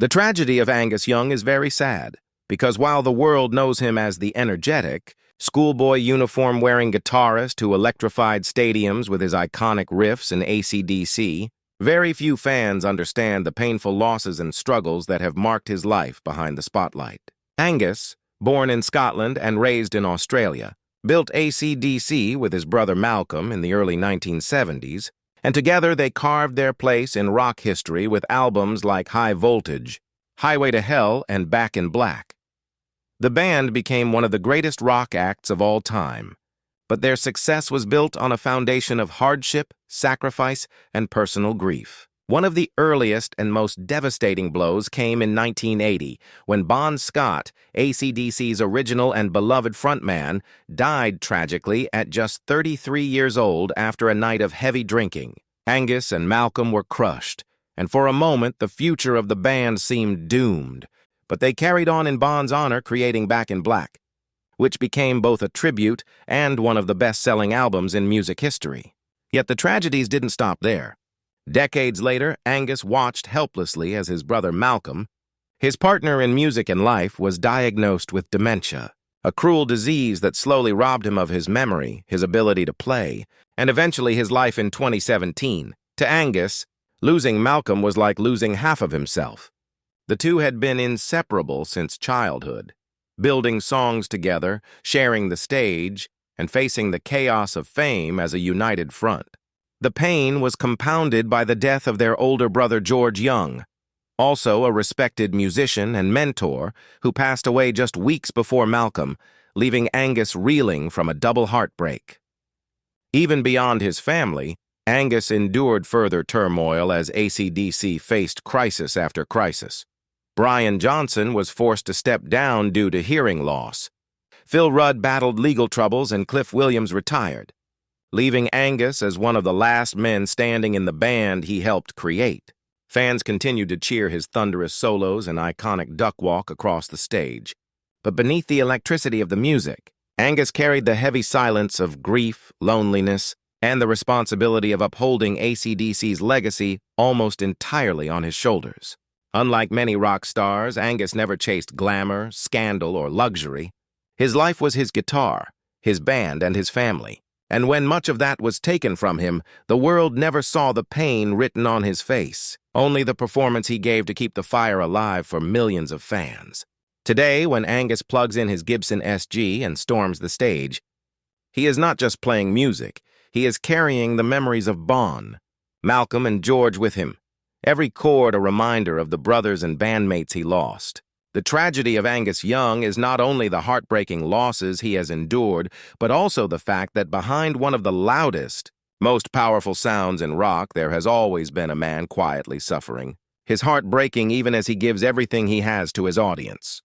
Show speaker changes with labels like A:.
A: The tragedy of Angus Young is very sad, because while the world knows him as the energetic, schoolboy uniform-wearing guitarist who electrified stadiums with his iconic riffs in AC/DC, very few fans understand the painful losses and struggles that have marked his life behind the spotlight. Angus, born in Scotland and raised in Australia, built AC/DC with his brother Malcolm in the early 1970s, and together they carved their place in rock history with albums like High Voltage, Highway to Hell, and Back in Black. The band became one of the greatest rock acts of all time, but their success was built on a foundation of hardship, sacrifice, and personal grief. One of the earliest and most devastating blows came in 1980, when Bon Scott, AC/DC's original and beloved frontman, died tragically at just 33 years old after a night of heavy drinking. Angus and Malcolm were crushed, and for a moment the future of the band seemed doomed, but they carried on in Bon's honor, creating Back in Black, which became both a tribute and one of the best-selling albums in music history. Yet the tragedies didn't stop there. Decades later, Angus watched helplessly as his brother Malcolm, his partner in music and life, was diagnosed with dementia, a cruel disease that slowly robbed him of his memory, his ability to play, and eventually his life in 2017. To Angus, losing Malcolm was like losing half of himself. The two had been inseparable since childhood, building songs together, sharing the stage, and facing the chaos of fame as a united front. The pain was compounded by the death of their older brother George Young, also a respected musician and mentor who passed away just weeks before Malcolm, leaving Angus reeling from a double heartbreak. Even beyond his family, Angus endured further turmoil as AC/DC faced crisis after crisis. Brian Johnson was forced to step down due to hearing loss. Phil Rudd battled legal troubles, and Cliff Williams retired, leaving Angus as one of the last men standing in the band he helped create. Fans continued to cheer his thunderous solos and iconic duck walk across the stage. But beneath the electricity of the music, Angus carried the heavy silence of grief, loneliness, and the responsibility of upholding AC/DC's legacy almost entirely on his shoulders. Unlike many rock stars, Angus never chased glamour, scandal, or luxury. His life was his guitar, his band, and his family. And when much of that was taken from him, the world never saw the pain written on his face, only the performance he gave to keep the fire alive for millions of fans. Today, when Angus plugs in his Gibson SG and storms the stage, he is not just playing music, he is carrying the memories of Bon, Malcolm, and George with him, every chord a reminder of the brothers and bandmates he lost. The tragedy of Angus Young is not only the heartbreaking losses he has endured, but also the fact that behind one of the loudest, most powerful sounds in rock, there has always been a man quietly suffering, his heart breaking even as he gives everything he has to his audience.